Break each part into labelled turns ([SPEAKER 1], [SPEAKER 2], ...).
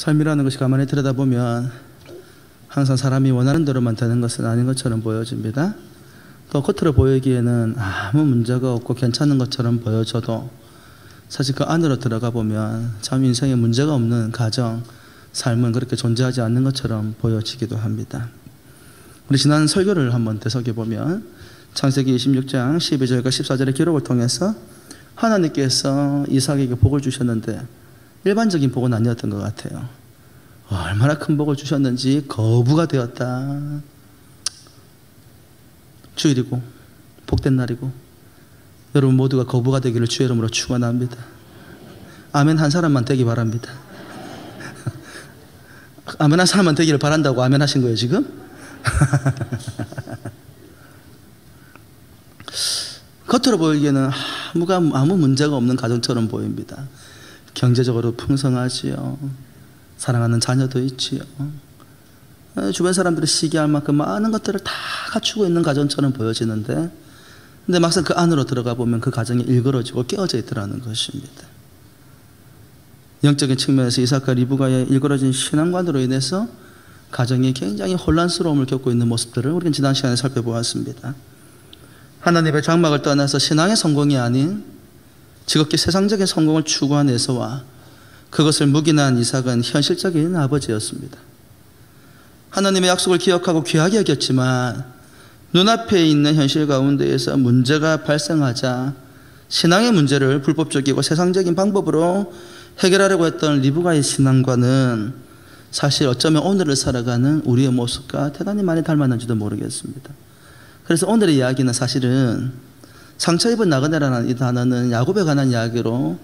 [SPEAKER 1] 삶이라는 것이 가만히 들여다보면 항상 사람이 원하는 대로만 되는 것은 아닌 것처럼 보여집니다. 또 겉으로 보이기에는 아무 문제가 없고 괜찮은 것처럼 보여져도 사실 그 안으로 들어가 보면 참 인생에 문제가 없는 가정, 삶은 그렇게 존재하지 않는 것처럼 보여지기도 합니다. 우리 지난 설교를 한번 되새겨보면 창세기 26장 12절과 14절의 기록을 통해서 하나님께서 이삭에게 복을 주셨는데 일반적인 복은 아니었던 것 같아요. 얼마나 큰 복을 주셨는지 거부가 되었다. 주일이고 복된 날이고 여러분 모두가 거부가 되기를 주의 이름으로 축원합니다. 아멘 한 사람만 되기 바랍니다. 아멘 한 사람만 되기를 바란다고 아멘 하신 거예요 지금? 겉으로 보이기에는 아무 문제가 없는 가정처럼 보입니다. 경제적으로 풍성하지요. 사랑하는 자녀도 있지요. 주변 사람들이 시기할 만큼 많은 것들을 다 갖추고 있는 가정처럼 보여지는데 근데 막상 그 안으로 들어가 보면 그 가정이 일그러지고 깨어져 있더라는 것입니다. 영적인 측면에서 이삭과 리브가의 일그러진 신앙관으로 인해서 가정이 굉장히 혼란스러움을 겪고 있는 모습들을 우리는 지난 시간에 살펴보았습니다. 하나님의 장막을 떠나서 신앙의 성공이 아닌 지극히 세상적인 성공을 추구한 에서와 그것을 묵인한 이삭은 현실적인 아버지였습니다. 하나님의 약속을 기억하고 귀하게 여겼지만 눈앞에 있는 현실 가운데에서 문제가 발생하자 신앙의 문제를 불법적이고 세상적인 방법으로 해결하려고 했던 리브가의 신앙과는 사실 어쩌면 오늘을 살아가는 우리의 모습과 대단히 많이 닮았는지도 모르겠습니다. 그래서 오늘의 이야기는 사실은 상처 입은 나그네라는 이 단어는 야곱에 관한 이야기로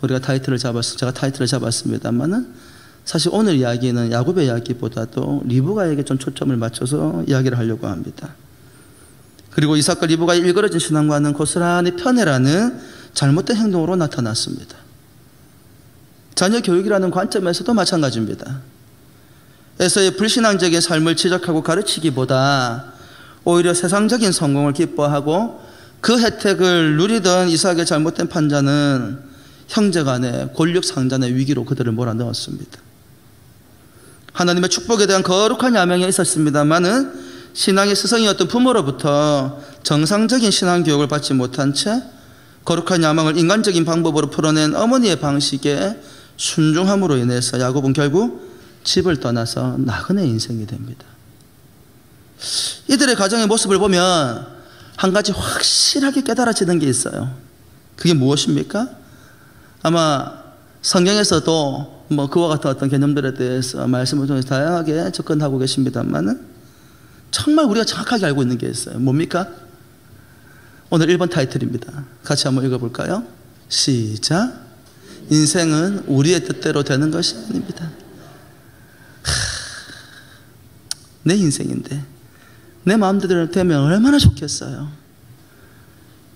[SPEAKER 1] 제가 타이틀을 잡았습니다만은 사실 오늘 이야기는 야곱의 이야기보다도 리브가에게 좀 초점을 맞춰서 이야기를 하려고 합니다. 그리고 이삭과 리브가의 일그러진 신앙과는 고스란히 편애라는 잘못된 행동으로 나타났습니다. 자녀 교육이라는 관점에서도 마찬가지입니다. 에서의 불신앙적인 삶을 지적하고 가르치기보다 오히려 세상적인 성공을 기뻐하고 그 혜택을 누리던 이삭의 잘못된 판단은 형제간의 권력상잔의 위기로 그들을 몰아넣었습니다. 하나님의 축복에 대한 거룩한 야명이 있었습니다마는 신앙의 스승이었던 부모로부터 정상적인 신앙 교육을 받지 못한 채 거룩한 야망을 인간적인 방법으로 풀어낸 어머니의 방식에 순종함으로 인해서 야곱은 결국 집을 떠나서 나그네 인생이 됩니다. 이들의 가정의 모습을 보면 한 가지 확실하게 깨달아지는 게 있어요. 그게 무엇입니까? 아마 성경에서도 그와 같은 어떤 개념들에 대해서 말씀을 통해서 다양하게 접근하고 계십니다만은 정말 우리가 정확하게 알고 있는 게 있어요. 뭡니까? 오늘 1번 타이틀입니다. 같이 한번 읽어볼까요? 시작. 인생은 우리의 뜻대로 되는 것이 아닙니다. 내 인생인데 내 마음대로 되면 얼마나 좋겠어요.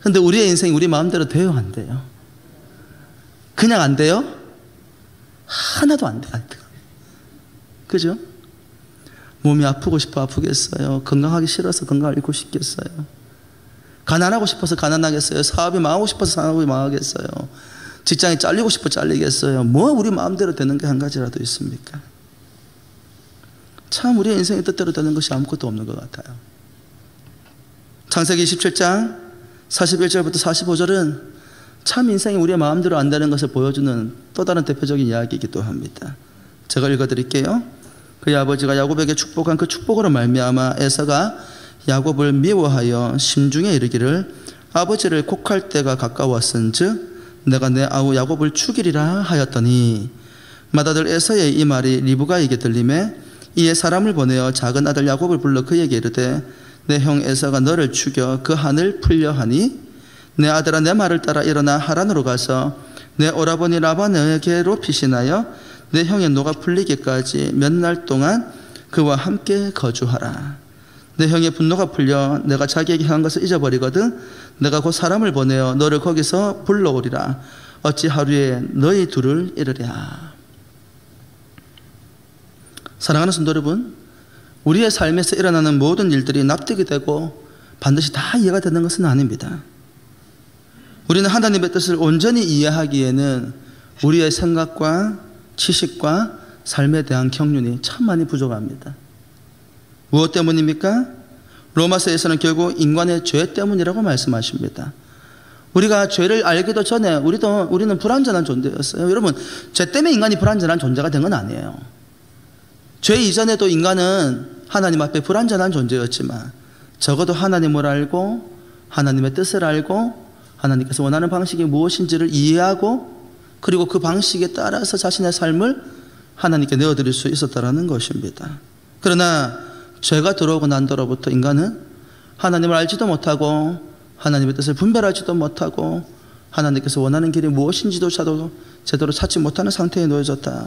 [SPEAKER 1] 근데 우리의 인생이 우리 마음대로 돼요, 안 돼요? 그냥 안 돼요? 하나도 안 돼요. 그죠? 몸이 아프고 싶어 아프겠어요. 건강하기 싫어서 건강을 잃고 싶겠어요. 가난하고 싶어서 가난하겠어요. 사업이 망하고 싶어서 사업이 망하겠어요. 직장이 잘리고 싶어 잘리겠어요. 뭐 우리 마음대로 되는 게 한 가지라도 있습니까? 참 우리의 인생의 뜻대로 되는 것이 아무것도 없는 것 같아요. 창세기 27장 41절부터 45절은 참 인생이 우리의 마음대로 안 되는 것을 보여주는 또 다른 대표적인 이야기이기도 합니다. 제가 읽어드릴게요. 그의 아버지가 야곱에게 축복한 그 축복으로 말미암아 에사가 야곱을 미워하여 심중에 이르기를 아버지를 곡할 때가 가까웠은즉 내가 내 아우 야곱을 죽이리라 하였더니 맏아들 에사의 이 말이 리브가에게 들리매 이에 사람을 보내어 작은 아들 야곱을 불러 그에게 이르되 내 형 에사가 너를 죽여 그 한을 풀려 하니 내 아들아 내 말을 따라 일어나 하란으로 가서 내 오라버니 라반에게로 피신하여 내 형의 노가 풀리기까지 몇 날 동안 그와 함께 거주하라. 내 형의 분노가 풀려 내가 자기에게 한 것을 잊어버리거든 내가 곧 사람을 보내어 너를 거기서 불러오리라. 어찌 하루에 너희 둘을 이르랴. 사랑하는 성도 여러분, 우리의 삶에서 일어나는 모든 일들이 납득이 되고 반드시 다 이해가 되는 것은 아닙니다. 우리는 하나님의 뜻을 온전히 이해하기에는 우리의 생각과 지식과 삶에 대한 경륜이 참 많이 부족합니다. 무엇 때문입니까? 로마서에서는 결국 인간의 죄 때문이라고 말씀하십니다. 우리가 죄를 알기도 전에 우리는 불완전한 존재였어요. 여러분, 죄 때문에 인간이 불완전한 존재가 된 건 아니에요. 죄 이전에도 인간은 하나님 앞에 불완전한 존재였지만 적어도 하나님을 알고 하나님의 뜻을 알고 하나님께서 원하는 방식이 무엇인지를 이해하고 그리고 그 방식에 따라서 자신의 삶을 하나님께 내어드릴 수 있었다는 것입니다. 그러나 죄가 들어오고 난 뒤로부터 인간은 하나님을 알지도 못하고 하나님의 뜻을 분별하지도 못하고 하나님께서 원하는 길이 무엇인지도 제대로 찾지 못하는 상태에 놓여졌다.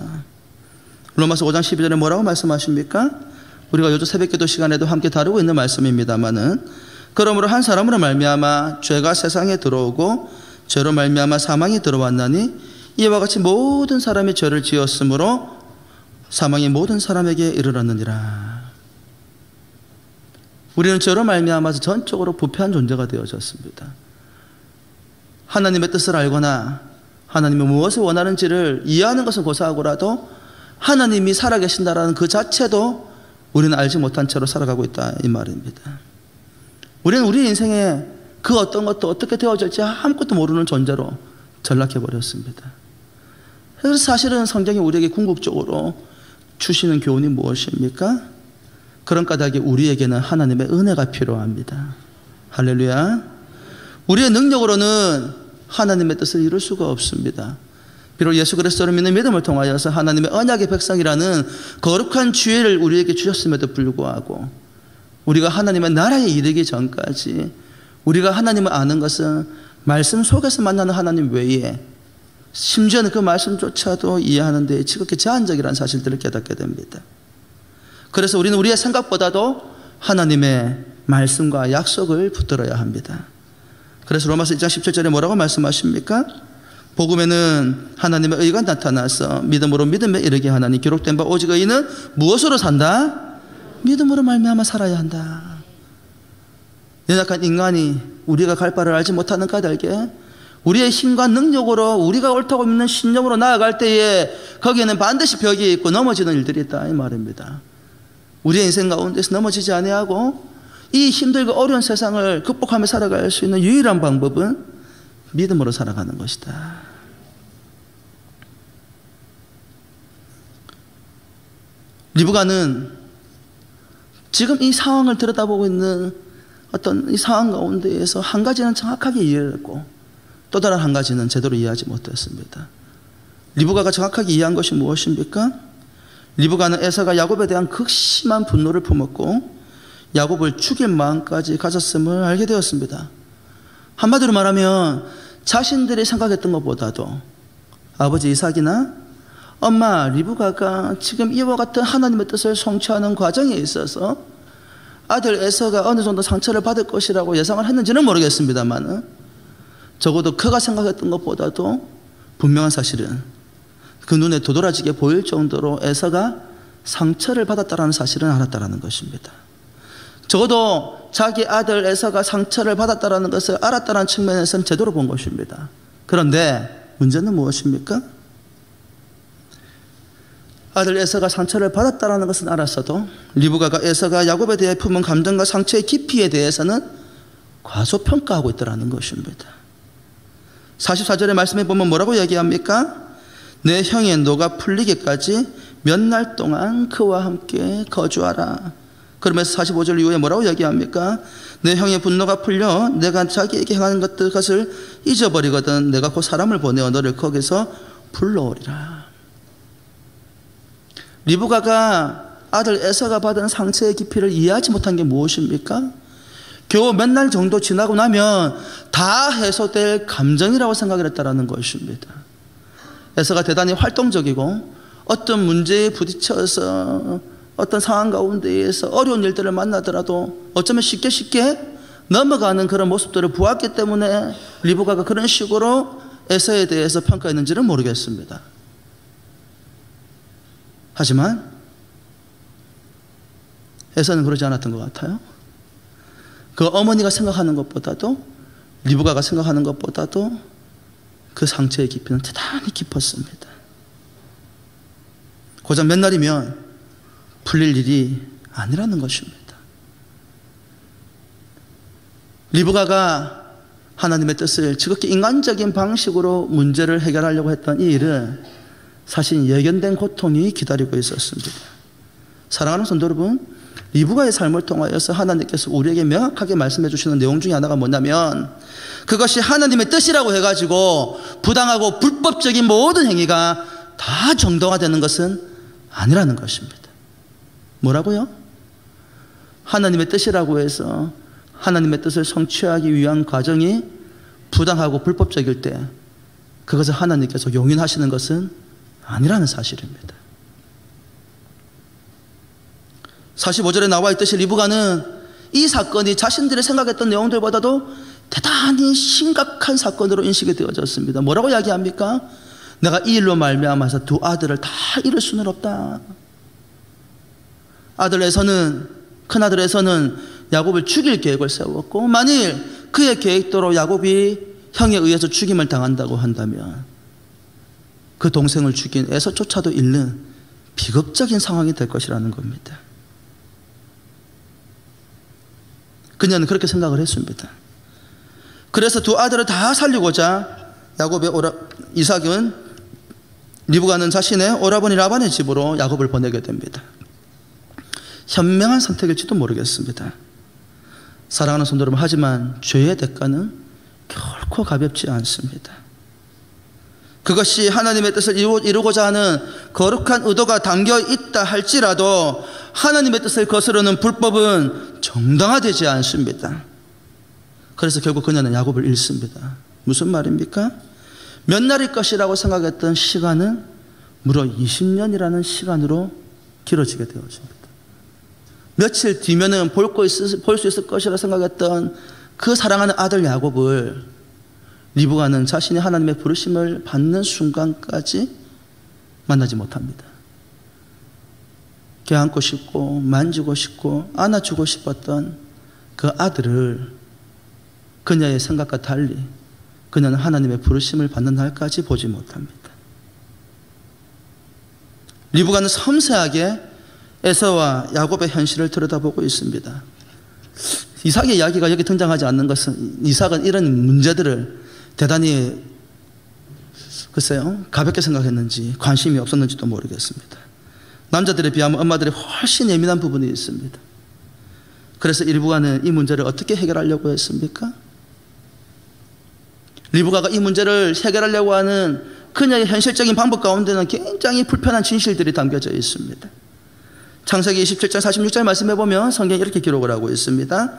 [SPEAKER 1] 로마서 5장 12절에 뭐라고 말씀하십니까? 우리가 요즘 새벽기도 시간에도 함께 다루고 있는 말씀입니다마는 그러므로 한 사람으로 말미암아 죄가 세상에 들어오고 죄로 말미암아 사망이 들어왔나니 이와 같이 모든 사람이 죄를 지었으므로 사망이 모든 사람에게 이르렀느니라. 우리는 죄로 말미암아서 전적으로 부패한 존재가 되어졌습니다. 하나님의 뜻을 알거나 하나님이 무엇을 원하는지를 이해하는 것은 고사하고라도 하나님이 살아계신다라는 그 자체도 우리는 알지 못한 채로 살아가고 있다 이 말입니다. 우리는 우리 인생에 그 어떤 것도 어떻게 되어질지 아무것도 모르는 존재로 전락해버렸습니다. 그래서 사실은 성경이 우리에게 궁극적으로 주시는 교훈이 무엇입니까? 그런 까닭에 우리에게는 하나님의 은혜가 필요합니다. 할렐루야. 우리의 능력으로는 하나님의 뜻을 이룰 수가 없습니다. 비록 예수 그리스도를 믿는 믿음을 통하여서 하나님의 언약의 백성이라는 거룩한 지혜를 우리에게 주셨음에도 불구하고 우리가 하나님의 나라에 이르기 전까지 우리가 하나님을 아는 것은 말씀 속에서 만나는 하나님 외에 심지어는 그 말씀조차도 이해하는 데 지극히 제한적이라는 사실들을 깨닫게 됩니다. 그래서 우리는 우리의 생각보다도 하나님의 말씀과 약속을 붙들어야 합니다. 그래서 로마서 1장 17절에 뭐라고 말씀하십니까? 복음에는 하나님의 의가 나타나서 믿음으로 믿음에 이르게 하나니 기록된 바 오직 의인은 무엇으로 산다? 믿음으로 말미암아 살아야 한다. 연약한 인간이 우리가 갈 바를 알지 못하는 까닭에 우리의 힘과 능력으로 우리가 옳다고 믿는 신념으로 나아갈 때에 거기에는 반드시 벽이 있고 넘어지는 일들이 있다 이 말입니다. 우리의 인생 가운데서 넘어지지 아니하고 이 힘들고 어려운 세상을 극복하며 살아갈 수 있는 유일한 방법은 믿음으로 살아가는 것이다. 리브가는 지금 이 상황을 들여다보고 있는 어떤 이 상황 가운데에서 한 가지는 정확하게 이해를 했고 또 다른 한 가지는 제대로 이해하지 못했습니다. 리브가가 정확하게 이해한 것이 무엇입니까? 리브가는 에서가 야곱에 대한 극심한 분노를 품었고 야곱을 죽일 마음까지 가졌음을 알게 되었습니다. 한마디로 말하면 자신들이 생각했던 것보다도 아버지 이삭이나 엄마 리브가가 지금 이와 같은 하나님의 뜻을 성취하는 과정에 있어서 아들 에서가 어느 정도 상처를 받을 것이라고 예상을 했는지는 모르겠습니다만 적어도 그가 생각했던 것보다도 분명한 사실은 그 눈에 도드라지게 보일 정도로 에서가 상처를 받았다는 사실은 알았다는 것입니다. 적어도 자기 아들 에서가 상처를 받았다는 것을 알았다는 측면에서는 제대로 본 것입니다. 그런데 문제는 무엇입니까? 아들 에서가 상처를 받았다는 것은 알았어도 리브가가 에서가 야곱에 대해 품은 감정과 상처의 깊이에 대해서는 과소평가하고 있다는 것입니다. 44절의 말씀에 보면 뭐라고 얘기합니까? 내 형의 노가 풀리기까지 몇 날 동안 그와 함께 거주하라. 그러면서 45절 이후에 뭐라고 얘기합니까? 내 형의 분노가 풀려 내가 자기에게 행하는 것을 잊어버리거든 내가 곧 사람을 보내어 너를 거기서 불러오리라. 리브가가 아들 에서가 받은 상처의 깊이를 이해하지 못한 게 무엇입니까? 겨우 몇 날 정도 지나고 나면 다 해소될 감정이라고 생각을 했다는 것입니다. 에서가 대단히 활동적이고 어떤 문제에 부딪혀서 어떤 상황 가운데에서 어려운 일들을 만나더라도 어쩌면 쉽게 넘어가는 그런 모습들을 보았기 때문에 리브가가 그런 식으로 에서에 대해서 평가했는지는 모르겠습니다. 하지만 에서는 그러지 않았던 것 같아요. 그 어머니가 생각하는 것보다도 리브가가 생각하는 것보다도 그 상처의 깊이는 대단히 깊었습니다. 고작 몇 날이면 풀릴 일이 아니라는 것입니다. 리브가가 하나님의 뜻을 지극히 인간적인 방식으로 문제를 해결하려고 했던 이 일은 사실 예견된 고통이 기다리고 있었습니다. 사랑하는 성도 여러분, 리브가의 삶을 통하여서 하나님께서 우리에게 명확하게 말씀해 주시는 내용 중에 하나가 뭐냐면, 그것이 하나님의 뜻이라고 해가지고 부당하고 불법적인 모든 행위가 다 정당화되는 것은 아니라는 것입니다. 뭐라고요? 하나님의 뜻이라고 해서 하나님의 뜻을 성취하기 위한 과정이 부당하고 불법적일 때 그것을 하나님께서 용인하시는 것은 아니라는 사실입니다. 45절에 나와 있듯이 리브가는 이 사건이 자신들이 생각했던 내용들보다도 대단히 심각한 사건으로 인식이 되어졌습니다. 뭐라고 이야기합니까? 내가 이 일로 말미암아서 두 아들을 다 잃을 수는 없다. 큰아들 에서는 야곱을 죽일 계획을 세웠고, 만일 그의 계획대로 야곱이 형에 의해서 죽임을 당한다고 한다면 그 동생을 죽인 에서조차도 잃는 비극적인 상황이 될 것이라는 겁니다. 그녀는 그렇게 생각을 했습니다. 그래서 두 아들을 다 살리고자 이삭은 리브가는 자신의 오라버니 라반의 집으로 야곱을 보내게 됩니다. 현명한 선택일지도 모르겠습니다. 사랑하는 성도 여러분, 하지만 죄의 대가는 결코 가볍지 않습니다. 그것이 하나님의 뜻을 이루고자 하는 거룩한 의도가 담겨 있다 할지라도 하나님의 뜻을 거스르는 불법은 정당화되지 않습니다. 그래서 결국 그녀는 야곱을 잃습니다. 무슨 말입니까? 몇 날일 것이라고 생각했던 시간은 무려 20년이라는 시간으로 길어지게 되어집니다. 며칠 뒤면은 볼 수 있을 것이라 생각했던 그 사랑하는 아들 야곱을 리브가는 자신이 하나님의 부르심을 받는 순간까지 만나지 못합니다. 껴안고 싶고 만지고 싶고 안아주고 싶었던 그 아들을 그녀의 생각과 달리 그녀는 하나님의 부르심을 받는 날까지 보지 못합니다. 리브가는 섬세하게 에서와 야곱의 현실을 들여다보고 있습니다. 이삭의 이야기가 여기 등장하지 않는 것은 이삭은 이런 문제들을 대단히 글쎄요 가볍게 생각했는지 관심이 없었는지도 모르겠습니다. 남자들에 비하면 엄마들이 훨씬 예민한 부분이 있습니다. 그래서 리브가는 이 문제를 어떻게 해결하려고 했습니까? 리브가가 이 문제를 해결하려고 하는 그녀의 현실적인 방법 가운데는 굉장히 불편한 진실들이 담겨져 있습니다. 창세기 27장 46절 말씀해 보면 성경이 이렇게 기록을 하고 있습니다.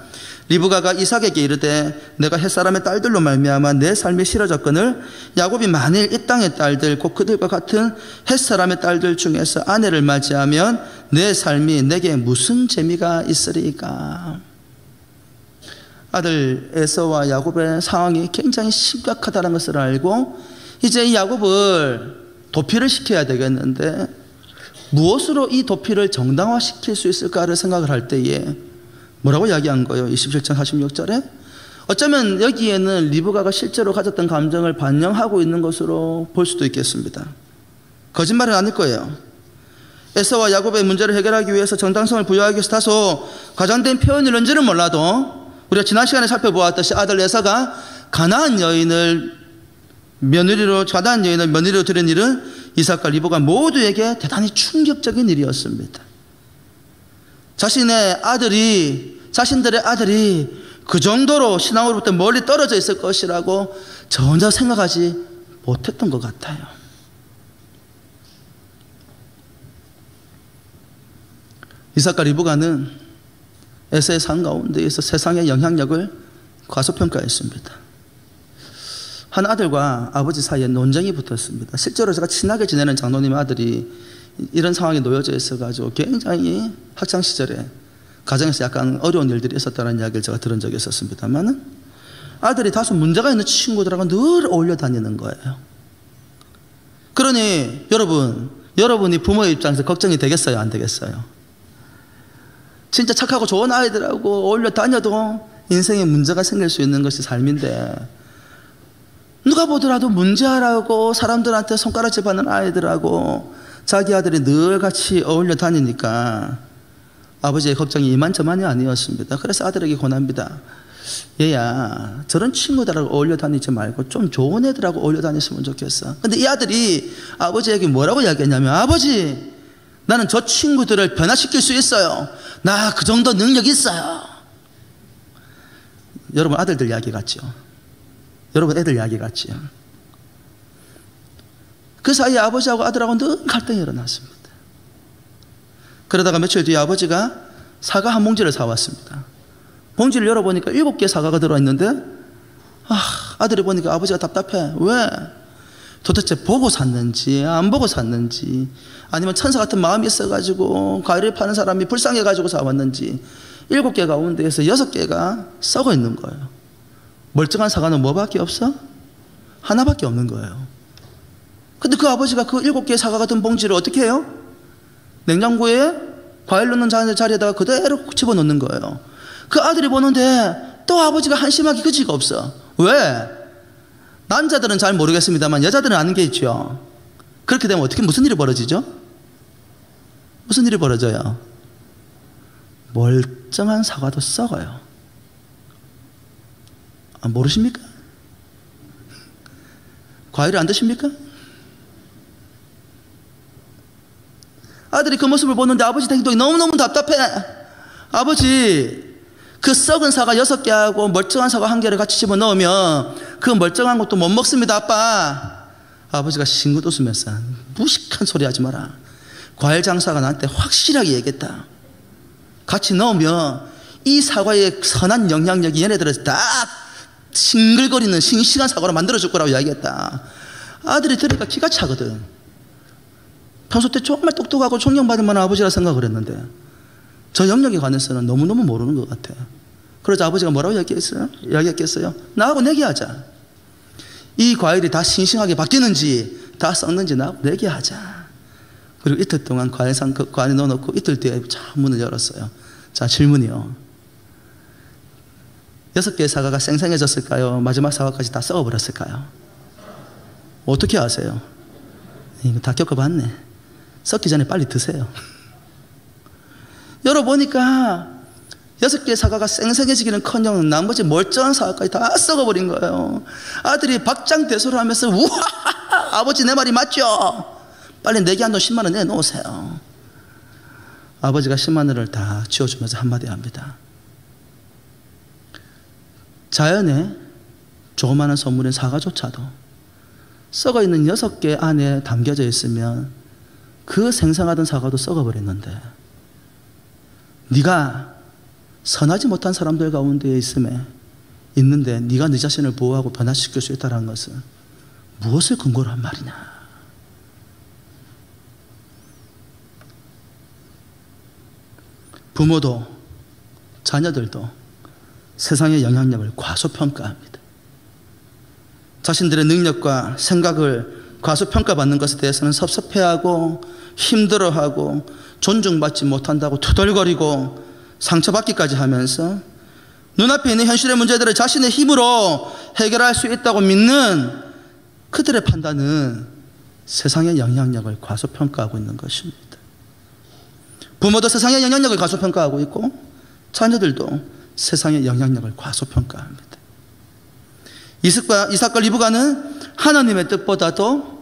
[SPEAKER 1] 리브가가 이삭에게 이르되 내가 햇사람의 딸들로 말미암아 내 삶이 싫어졌거늘 야곱이 만일 이 땅의 딸들 곧 그들과 같은 햇사람의 딸들 중에서 아내를 맞이하면 내 삶이 내게 무슨 재미가 있으리까. 아들 에서와 야곱의 상황이 굉장히 심각하다는 것을 알고 이제 이 야곱을 도피를 시켜야 되겠는데 무엇으로 이 도피를 정당화시킬 수 있을까를 생각을 할 때에 뭐라고 이야기한 거예요? 27장 46절에 어쩌면 여기에는 리브가가 실제로 가졌던 감정을 반영하고 있는 것으로 볼 수도 있겠습니다. 거짓말은 아닐 거예요. 에서와 야곱의 문제를 해결하기 위해서 정당성을 부여하기 위해서 다소 과장된 표현이런지는 몰라도 우리가 지난 시간에 살펴보았듯이 아들 에서가 가나안 여인을 며느리로 드린 일은 이삭과 리브가 모두에게 대단히 충격적인 일이었습니다. 자신들의 아들이 그 정도로 신앙으로부터 멀리 떨어져 있을 것이라고 전혀 생각하지 못했던 것 같아요. 이삭과 리브가는 에서의 삶 가운데에서 세상의 영향력을 과소평가했습니다. 한 아들과 아버지 사이에 논쟁이 붙었습니다. 실제로 제가 친하게 지내는 장로님 아들이 이런 상황에 놓여져 있어가지고 굉장히 학창시절에 가정에서 약간 어려운 일들이 있었다는 이야기를 제가 들은 적이 있었습니다만 아들이 다소 문제가 있는 친구들하고 늘 어울려 다니는 거예요. 그러니 여러분이 부모의 입장에서 걱정이 되겠어요? 안 되겠어요? 진짜 착하고 좋은 아이들하고 어울려 다녀도 인생에 문제가 생길 수 있는 것이 삶인데 누가 보더라도 문제라고 사람들한테 손가락질 받는 아이들하고 자기 아들이 늘 같이 어울려 다니니까 아버지의 걱정이 이만저만이 아니었습니다. 그래서 아들에게 권합니다. 얘야, 저런 친구들하고 어울려 다니지 말고 좀 좋은 애들하고 어울려 다녔으면 좋겠어. 근데 이 아들이 아버지에게 뭐라고 이야기했냐면, 아버지, 나는 저 친구들을 변화시킬 수 있어요. 나 그 정도 능력 있어요. 여러분, 아들들 이야기 같죠? 여러분, 애들 이야기 같죠? 그 사이에 아버지하고 아들하고 늘 갈등이 일어났습니다. 그러다가 며칠 뒤에 아버지가 사과 한 봉지를 사왔습니다. 봉지를 열어보니까 7개 사과가 들어있는데, 아들이 보니까 아버지가 답답해. 왜? 도대체 보고 샀는지 안 보고 샀는지, 아니면 천사 같은 마음이 있어가지고 과일을 파는 사람이 불쌍해가지고 사왔는지 7개 가운데에서 6개가 썩어 있는 거예요. 멀쩡한 사과는 뭐밖에 없어? 하나밖에 없는 거예요. 근데 그 아버지가 그 7개의 사과 같은 봉지를 어떻게 해요? 냉장고에 과일 넣는 자리에다가 그대로 집어넣는 거예요. 그 아들이 보는데 또 아버지가 한심하기 그지가 없어. 왜? 남자들은 잘 모르겠습니다만 여자들은 아는 게 있죠. 그렇게 되면 어떻게, 무슨 일이 벌어지죠? 무슨 일이 벌어져요? 멀쩡한 사과도 썩어요. 모르십니까? 과일을 안 드십니까? 아들이 그 모습을 보는데 아버지 행동이 너무너무 답답해. 아버지, 그 썩은 사과 6개하고 멀쩡한 사과 1개를 같이 집어넣으면 그 멀쩡한 것도 못 먹습니다, 아빠. 아버지가 싱긋 웃으면서, 무식한 소리 하지 마라. 과일 장사가 나한테 확실하게 얘기했다. 같이 넣으면 이 사과의 선한 영향력이 얘네들을 다 싱글거리는 싱싱한 사과로 만들어줄 거라고 이야기했다. 아들이 들으니까 기가 차거든. 평소 때 정말 똑똑하고 존경받을 만한 아버지라 생각을 했는데 저 영역에 관해서는 너무너무 모르는 것 같아. 그래서 아버지가 뭐라고 이야기했겠어요? 나하고 내기하자. 이 과일이 다 싱싱하게 바뀌는지 다 썩는지 나하고 내기하자. 그리고 이틀 동안 과일상 그 안에 넣어놓고 이틀 뒤에 문을 열었어요. 자, 질문이요. 6개의 사과가 생생해졌을까요? 마지막 사과까지 다 썩어버렸을까요? 어떻게 아세요? 이거 다 겪어봤네. 썩기 전에 빨리 드세요. 열어보니까 6개의 사과가 생생해지기는커녕 나머지 멀쩡한 사과까지 다 썩어버린 거예요. 아들이 박장대소를 하면서, 우와, 아버지 내 말이 맞죠? 빨리 내게 한 돈 10만 원 내놓으세요. 아버지가 10만 원을 다 쥐어주면서 한마디 합니다. 자연의 조그마한 선물인 사과조차도 썩어있는 6개 안에 담겨져 있으면 그 생생하던 사과도 썩어버렸는데, 네가 선하지 못한 사람들 가운데 있는데 네가 네 자신을 보호하고 변화시킬 수 있다는 것은 무엇을 근거로 한 말이냐? 부모도 자녀들도 세상의 영향력을 과소평가합니다. 자신들의 능력과 생각을 과소평가받는 것에 대해서는 섭섭해하고 힘들어하고 존중받지 못한다고 투덜거리고 상처받기까지 하면서 눈앞에 있는 현실의 문제들을 자신의 힘으로 해결할 수 있다고 믿는 그들의 판단은 세상의 영향력을 과소평가하고 있는 것입니다. 부모도 세상의 영향력을 과소평가하고 있고 자녀들도 세상의 영향력을 과소평가합니다. 이삭과 리브가는 하나님의 뜻보다도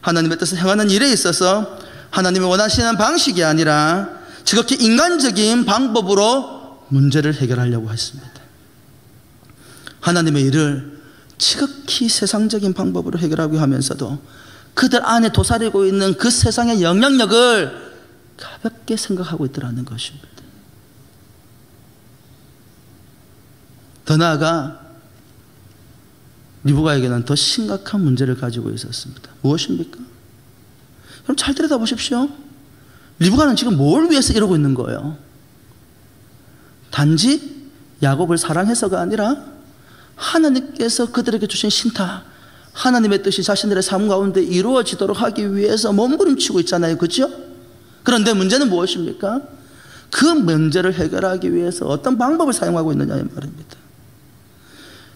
[SPEAKER 1] 하나님의 뜻을 행하는 일에 있어서 하나님이 원하시는 방식이 아니라 지극히 인간적인 방법으로 문제를 해결하려고 했습니다. 하나님의 일을 지극히 세상적인 방법으로 해결하고 하면서도 그들 안에 도사리고 있는 그 세상의 영향력을 가볍게 생각하고 있더라는 것입니다. 더 나아가 리브가에게는 더 심각한 문제를 가지고 있었습니다. 무엇입니까? 그럼 잘 들여다보십시오. 리브가는 지금 뭘 위해서 이러고 있는 거예요? 단지 야곱을 사랑해서가 아니라 하나님께서 그들에게 주신 신탁, 하나님의 뜻이 자신들의 삶 가운데 이루어지도록 하기 위해서 몸부림치고 있잖아요. 그렇죠? 그런데 문제는 무엇입니까? 그 문제를 해결하기 위해서 어떤 방법을 사용하고 있느냐의 말입니다.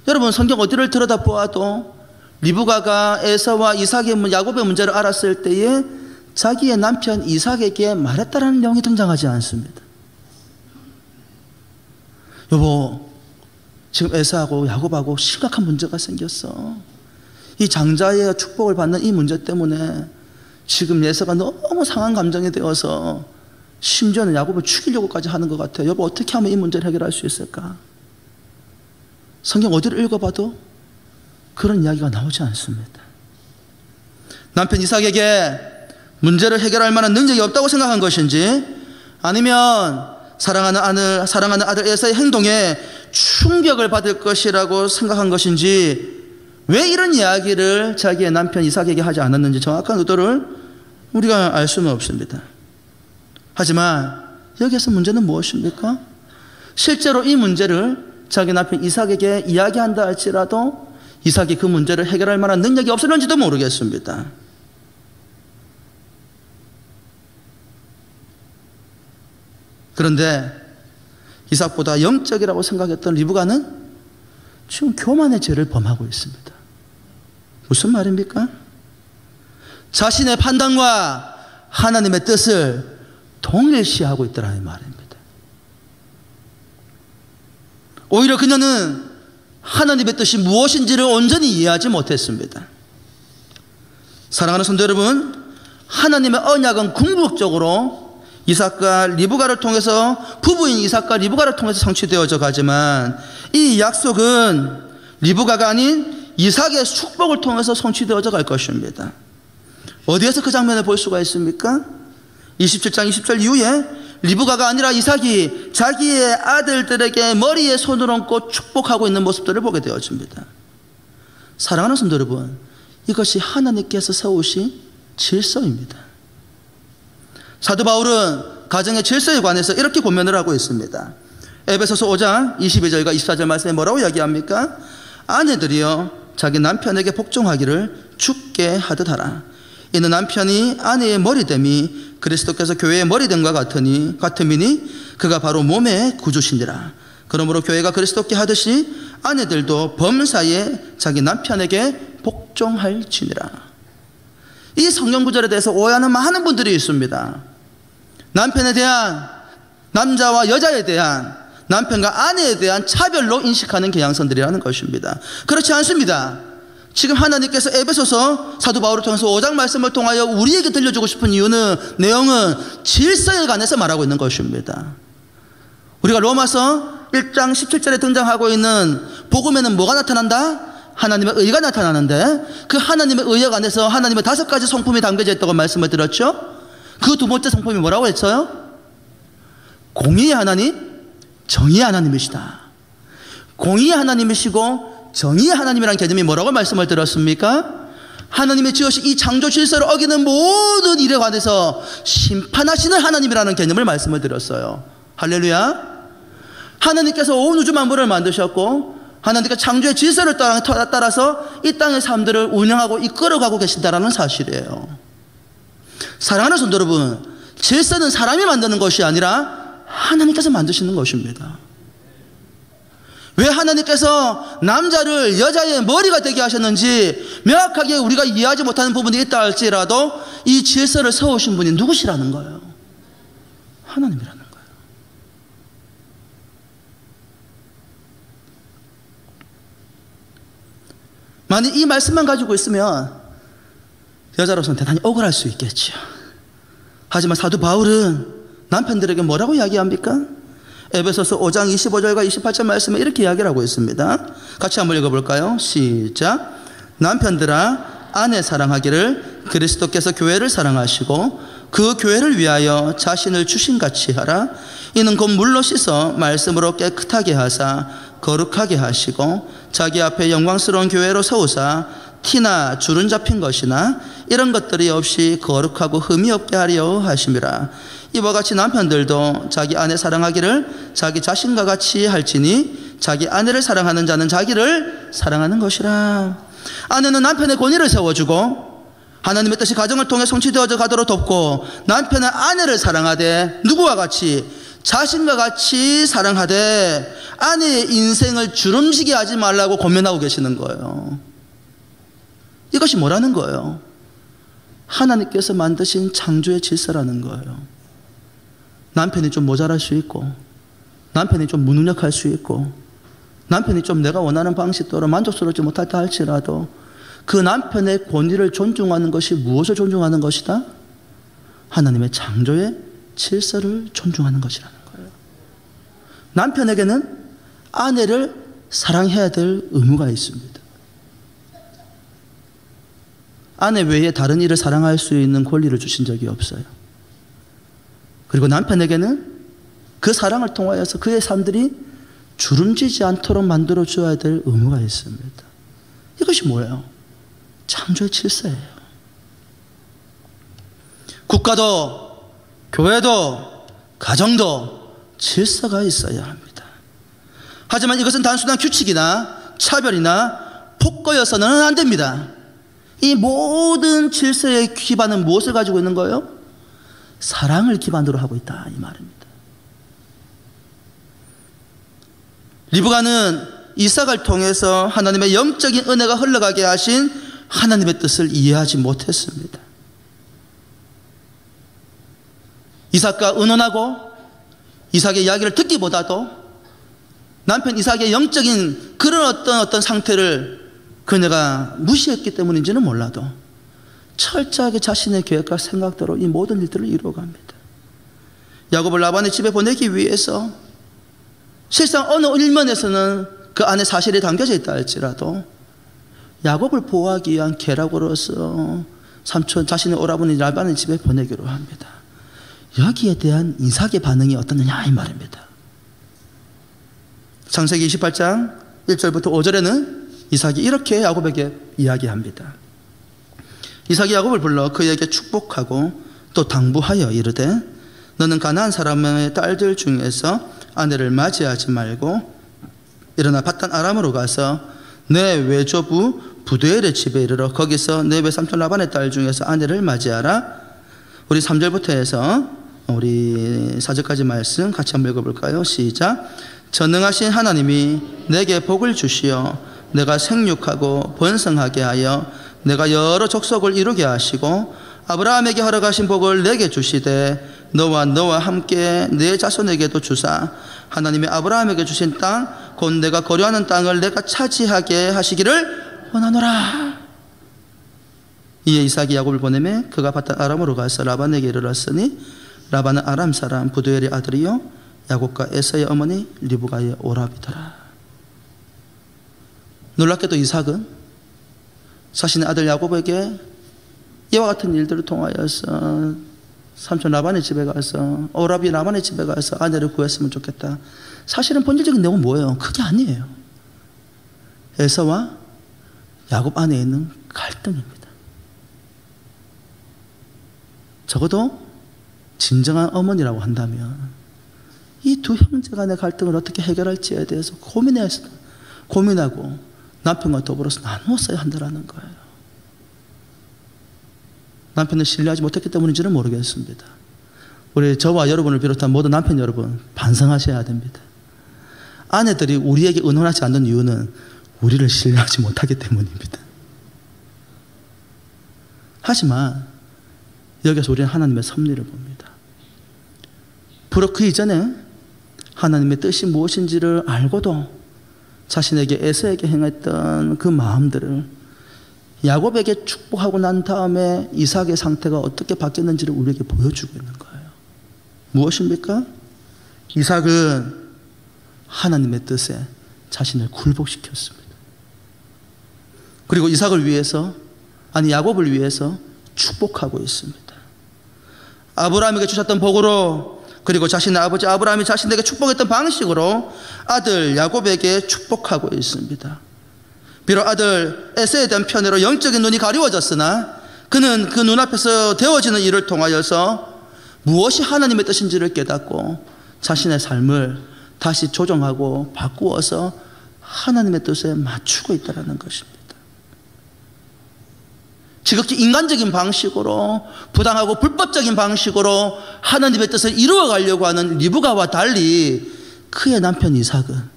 [SPEAKER 1] 여러분, 성경 어디를 들여다보아도 리브가가 에서와 이삭의 야곱의 문제를 알았을 때에 자기의 남편 이삭에게 말했다라는 내용이 등장하지 않습니다. 여보, 지금 에사하고 야곱하고 심각한 문제가 생겼어. 이 장자의 축복을 받는 이 문제 때문에 지금 에사가 너무 상한 감정이 되어서 심지어는 야곱을 죽이려고까지 하는 것 같아요. 여보, 어떻게 하면 이 문제를 해결할 수 있을까? 성경 어디를 읽어봐도 그런 이야기가 나오지 않습니다. 남편 이삭에게 문제를 해결할 만한 능력이 없다고 생각한 것인지, 아니면 사랑하는 아들 에사의 행동에 충격을 받을 것이라고 생각한 것인지, 왜 이런 이야기를 자기의 남편 이삭에게 하지 않았는지 정확한 의도를 우리가 알 수는 없습니다. 하지만 여기에서 문제는 무엇입니까? 실제로 이 문제를 자기 남편 이삭에게 이야기한다 할지라도 이삭이 그 문제를 해결할 만한 능력이 없었는지도 모르겠습니다. 그런데 이삭보다 영적이라고 생각했던 리브가는 지금 교만의 죄를 범하고 있습니다. 무슨 말입니까? 자신의 판단과 하나님의 뜻을 동일시하고 있다는 말입니다. 오히려 그녀는 하나님의 뜻이 무엇인지를 온전히 이해하지 못했습니다. 사랑하는 성도 여러분, 하나님의 언약은 궁극적으로 이삭과 리브가를 통해서, 부부인 이삭과 리브가를 통해서 성취되어져 가지만, 이 약속은 리브가가 아닌 이삭의 축복을 통해서 성취되어져 갈 것입니다. 어디에서 그 장면을 볼 수가 있습니까? 27장 20절 이후에 리브가가 아니라 이삭이 자기의 아들들에게 머리에 손을 얹고 축복하고 있는 모습들을 보게 되어집니다. 사랑하는 성도 여러분, 이것이 하나님께서 세우신 질서입니다. 사도 바울은 가정의 질서에 관해서 이렇게 권면을 하고 있습니다. 에베소서 5장 22절과 24절 말씀에 뭐라고 이야기합니까? 아내들이여 자기 남편에게 복종하기를 주께 하듯 하라. 이는 남편이 아내의 머리됨이 그리스도께서 교회의 머리됨과 같음이니 그가 바로 몸의 구주시니라. 그러므로 교회가 그리스도께 하듯이 아내들도 범사에 자기 남편에게 복종할지니라. 이 성경 구절에 대해서 오해하는 많은 분들이 있습니다. 남편에 대한, 남자와 여자에 대한, 남편과 아내에 대한 차별로 인식하는 경향선들이라는 것입니다. 그렇지 않습니다. 지금 하나님께서 에베소서 사도 바울을 통해서 5장 말씀을 통하여 우리에게 들려주고 싶은 내용은 질서에 관해서 말하고 있는 것입니다. 우리가 로마서 1장 17절에 등장하고 있는 복음에는 뭐가 나타난다? 하나님의 의가 나타나는데, 그 하나님의 의 안에서 하나님의 5가지 성품이 담겨져 있다고 말씀을 드렸죠. 그 두 번째 성품이 뭐라고 했어요? 공의의 하나님, 정의의 하나님이시다. 공의의 하나님이시고 정의의 하나님이라는 개념이 뭐라고 말씀을 드렸습니까? 하나님의 지으신 이 창조 질서를 어기는 모든 일에 관해서 심판하시는 하나님이라는 개념을 말씀을 드렸어요. 할렐루야. 하나님께서 온 우주 만물을 만드셨고, 하나님께서 창조의 질서를 따라서 이 땅의 삶들을 운영하고 이끌어가고 계신다는 사실이에요. 사랑하는 성도 여러분, 질서는 사람이 만드는 것이 아니라 하나님께서 만드시는 것입니다. 왜 하나님께서 남자를 여자의 머리가 되게 하셨는지 명확하게 우리가 이해하지 못하는 부분이 있다 할지라도 이 질서를 세우신 분이 누구시라는 거예요? 하나님이라는 거예요. 만약 이 말씀만 가지고 있으면 여자로서는 대단히 억울할 수 있겠죠. 하지만 사도 바울은 남편들에게 뭐라고 이야기합니까? 에베소서 5장 25절과 28절 말씀에 이렇게 이야기를 하고 있습니다. 같이 한번 읽어볼까요? 시작. 남편들아 아내 사랑하기를 그리스도께서 교회를 사랑하시고 그 교회를 위하여 자신을 주신같이 하라. 이는 곧 물로 씻어 말씀으로 깨끗하게 하사 거룩하게 하시고 자기 앞에 영광스러운 교회로 세우사 티나 주름 잡힌 것이나 이런 것들이 없이 거룩하고 흠이 없게 하려 하심이라. 이와 같이 남편들도 자기 아내 사랑하기를 자기 자신과 같이 할지니 자기 아내를 사랑하는 자는 자기를 사랑하는 것이라. 아내는 남편의 권위를 세워주고 하나님의 뜻이 가정을 통해 성취되어져 가도록 돕고, 남편은 아내를 사랑하되 누구와 같이? 자신과 같이 사랑하되 아내의 인생을 주름지게 하지 말라고 권면하고 계시는 거예요. 이것이 뭐라는 거예요? 하나님께서 만드신 창조의 질서라는 거예요. 남편이 좀 모자랄 수 있고, 남편이 좀 무능력할 수 있고, 남편이 좀 내가 원하는 방식대로 만족스럽지 못할다 할지라도 그 남편의 권위를 존중하는 것이 무엇을 존중하는 것이다? 하나님의 창조의 질서를 존중하는 것이라는 거예요. 남편에게는 아내를 사랑해야 될 의무가 있습니다. 아내 외에 다른 이를 사랑할 수 있는 권리를 주신 적이 없어요. 그리고 남편에게는 그 사랑을 통하여서 그의 삶들이 주름지지 않도록 만들어 줘야 될 의무가 있습니다. 이것이 뭐예요? 창조의 질서예요. 국가도, 교회도, 가정도 질서가 있어야 합니다. 하지만 이것은 단순한 규칙이나 차별이나 폭거여서는 안 됩니다. 이 모든 질서의 기반은 무엇을 가지고 있는 거예요? 사랑을 기반으로 하고 있다, 이 말입니다. 리브가는 이삭을 통해서 하나님의 영적인 은혜가 흘러가게 하신 하나님의 뜻을 이해하지 못했습니다. 이삭과 의논하고 이삭의 이야기를 듣기보다도 남편 이삭의 영적인 그런 어떤 상태를 그녀가 무시했기 때문인지는 몰라도 철저하게 자신의 계획과 생각대로 이 모든 일들을 이루어갑니다. 야곱을 라반의 집에 보내기 위해서 실상 어느 일면에서는 그 안에 사실이 담겨져 있다 할지라도 야곱을 보호하기 위한 계략으로서 삼촌 자신의 오라버니 라반의 집에 보내기로 합니다. 여기에 대한 이삭의 반응이 어떻느냐 이 말입니다. 창세기 28장 1절부터 5절에는 이삭이 이렇게 야곱에게 이야기합니다. 이삭이 야곱을 불러 그에게 축복하고 또 당부하여 이르되 너는 가나안 사람의 딸들 중에서 아내를 맞이하지 말고 일어나 밧단 아람으로 가서 내 외조부 부두엘의 집에 이르러 거기서 내 외삼촌 라반의 딸 중에서 아내를 맞이하라. 우리 3절부터 해서 우리 4절까지 말씀 같이 한번 읽어볼까요? 시작. 전능하신 하나님이 내게 복을 주시어 내가 생육하고 번성하게 하여 내가 여러 족속을 이루게 하시고 아브라함에게 허락하신 복을 내게 주시되 너와 함께 내 자손에게도 주사 하나님이 아브라함에게 주신 땅 곧 내가 거류하는 땅을 내가 차지하게 하시기를 원하노라. 이에 이삭이 야곱을 보내매 그가 밧단 아람으로 가서 라반에게 이르렀으니 라반은 아람 사람 부두엘의 아들이요 야곱과 에서의 어머니 리브가의 오라비더라. 놀랍게도 이삭은 자신의 아들 야곱에게 이와 같은 일들을 통하여서 삼촌 라반의 집에 가서 오라비 라반의 집에 가서 아내를 구했으면 좋겠다. 사실은 본질적인 내용은 뭐예요? 그게 아니에요. 에서와 야곱 안에 있는 갈등입니다. 적어도 진정한 어머니라고 한다면 이 두 형제 간의 갈등을 어떻게 해결할지에 대해서 고민하고 남편과 더불어서 나누었어야 한다는 거예요. 남편을 신뢰하지 못했기 때문인지는 모르겠습니다. 우리 저와 여러분을 비롯한 모든 남편 여러분 반성하셔야 됩니다. 아내들이 우리에게 의논하지 않는 이유는 우리를 신뢰하지 못하기 때문입니다. 하지만 여기서 우리는 하나님의 섭리를 봅니다. 비록 그 이전에 하나님의 뜻이 무엇인지를 알고도 자신에게 에서에게 행했던 그 마음들을 야곱에게 축복하고 난 다음에 이삭의 상태가 어떻게 바뀌었는지를 우리에게 보여주고 있는 거예요. 무엇입니까? 이삭은 하나님의 뜻에 자신을 굴복시켰습니다. 그리고 이삭을 위해서 야곱을 위해서 축복하고 있습니다. 아브라함에게 주셨던 복으로 그리고 자신의 아버지 아브라함이 자신에게 축복했던 방식으로 아들 야곱에게 축복하고 있습니다. 비록 아들 에서에 대한 편애로 영적인 눈이 가리워졌으나 그는 그 눈앞에서 되어지는 일을 통하여서 무엇이 하나님의 뜻인지를 깨닫고 자신의 삶을 다시 조정하고 바꾸어서 하나님의 뜻에 맞추고 있다는 것입니다. 지극히 인간적인 방식으로 부당하고 불법적인 방식으로 하나님의 뜻을 이루어가려고 하는 리브가와 달리 그의 남편 이삭은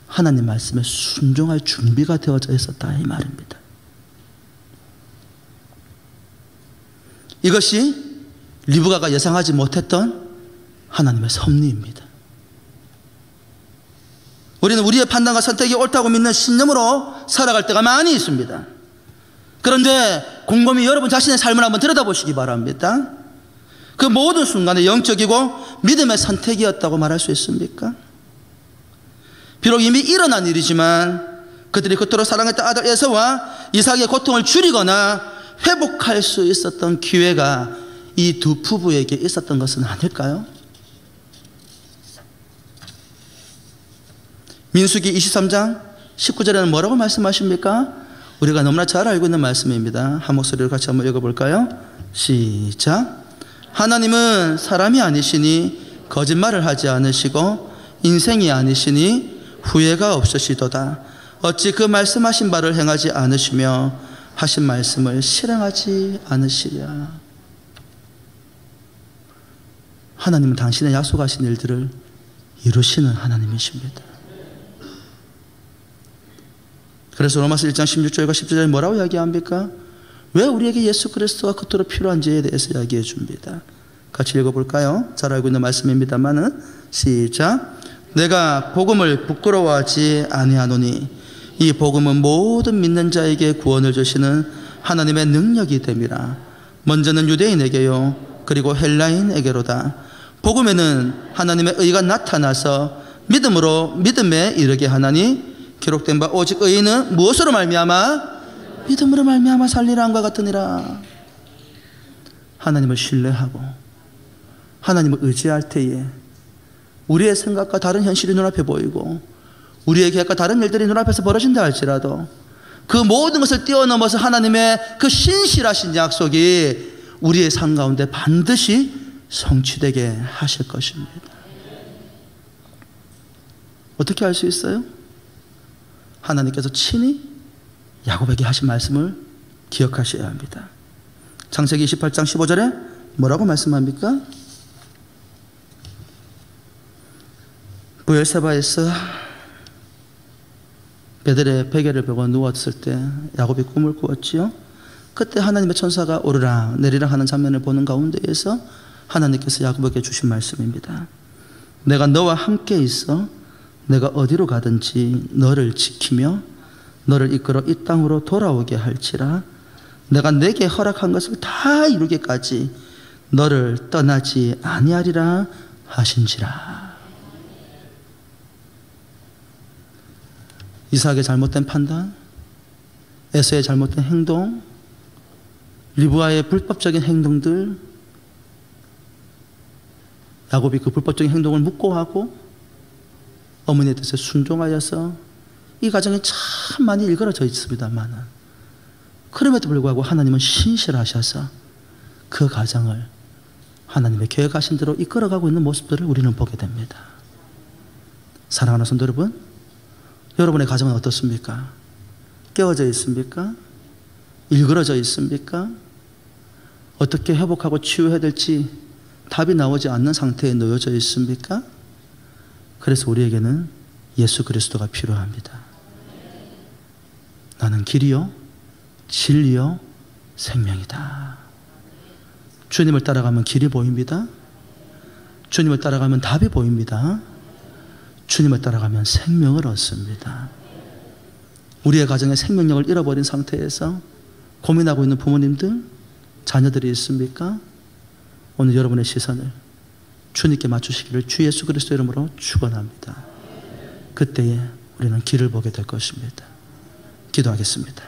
[SPEAKER 1] 하나님 말씀에 순종할 준비가 되어져 있었다 이 말입니다. 이것이 리브가가 예상하지 못했던 하나님의 섭리입니다. 우리는 우리의 판단과 선택이 옳다고 믿는 신념으로 살아갈 때가 많이 있습니다. 그런데 곰곰이 여러분 자신의 삶을 한번 들여다보시기 바랍니다. 그 모든 순간에 영적이고 믿음의 선택이었다고 말할 수 있습니까? 비록 이미 일어난 일이지만 그들이 그토록 사랑했던 아들 에서와 이삭의 고통을 줄이거나 회복할 수 있었던 기회가 이 두 부부에게 있었던 것은 아닐까요? 민수기 23장 19절에는 뭐라고 말씀하십니까? 우리가 너무나 잘 알고 있는 말씀입니다. 한 목소리로 같이 한번 읽어볼까요? 시작. 하나님은 사람이 아니시니 거짓말을 하지 않으시고 인생이 아니시니 후회가 없으시도다. 어찌 그 말씀하신 바를 행하지 않으시며 하신 말씀을 실행하지 않으시랴. 하나님은 당신의 약속하신 일들을 이루시는 하나님이십니다. 그래서 로마서 1장 16절과 17절에 뭐라고 이야기합니까? 왜 우리에게 예수 그리스도가 그토록 필요한지에 대해서 이야기해 줍니다. 같이 읽어볼까요? 잘 알고 있는 말씀입니다만은 시작. 내가 복음을 부끄러워하지 아니하노니 이 복음은 모든 믿는 자에게 구원을 주시는 하나님의 능력이 됨이라. 먼저는 유대인에게요 그리고 헬라인에게로다. 복음에는 하나님의 의가 나타나서 믿음으로 믿음에 이르게 하나니 기록된 바 오직 의인은 무엇으로 말미암아? 믿음으로 말미암아 살리라 함과 같으니라. 하나님을 신뢰하고 하나님을 의지할 때에 우리의 생각과 다른 현실이 눈앞에 보이고 우리의 계획과 다른 일들이 눈앞에서 벌어진다 할지라도 그 모든 것을 뛰어넘어서 하나님의 그 신실하신 약속이 우리의 삶 가운데 반드시 성취되게 하실 것입니다. 어떻게 알 수 있어요? 하나님께서 친히 야곱에게 하신 말씀을 기억하셔야 합니다. 창세기 28장 15절에 뭐라고 말씀합니까? 부엘세바에서 베델의 베개를 베고 누웠을 때 야곱이 꿈을 꾸었지요. 그때 하나님의 천사가 오르락 내리락 하는 장면을 보는 가운데에서 하나님께서 야곱에게 주신 말씀입니다. 내가 너와 함께 있어 내가 어디로 가든지 너를 지키며 너를 이끌어 이 땅으로 돌아오게 할지라. 내가 내게 허락한 것을 다 이루기까지 너를 떠나지 아니하리라 하신지라. 이삭의 잘못된 판단, 에서의 잘못된 행동, 리브아의 불법적인 행동들, 야곱이 그 불법적인 행동을 묵고하고 어머니의 뜻에 순종하여서 이 가정에 참 많이 일그러져 있습니다만 그럼에도 불구하고 하나님은 신실하셔서 그 가정을 하나님의 계획하신 대로 이끌어가고 있는 모습들을 우리는 보게 됩니다. 사랑하는 성도 여러분, 여러분의 가정은 어떻습니까? 깨어져 있습니까? 일그러져 있습니까? 어떻게 회복하고 치유해야 될지 답이 나오지 않는 상태에 놓여져 있습니까? 그래서 우리에게는 예수 그리스도가 필요합니다. 나는 길이요 진리요 생명이다. 주님을 따라가면 길이 보입니다. 주님을 따라가면 답이 보입니다. 주님을 따라가면 생명을 얻습니다. 우리의 가정의 생명력을 잃어버린 상태에서 고민하고 있는 부모님들, 자녀들이 있습니까? 오늘 여러분의 시선을 주님께 맞추시기를 주 예수 그리스도 이름으로 축원합니다. 그때에 우리는 길을 보게 될 것입니다. 기도하겠습니다.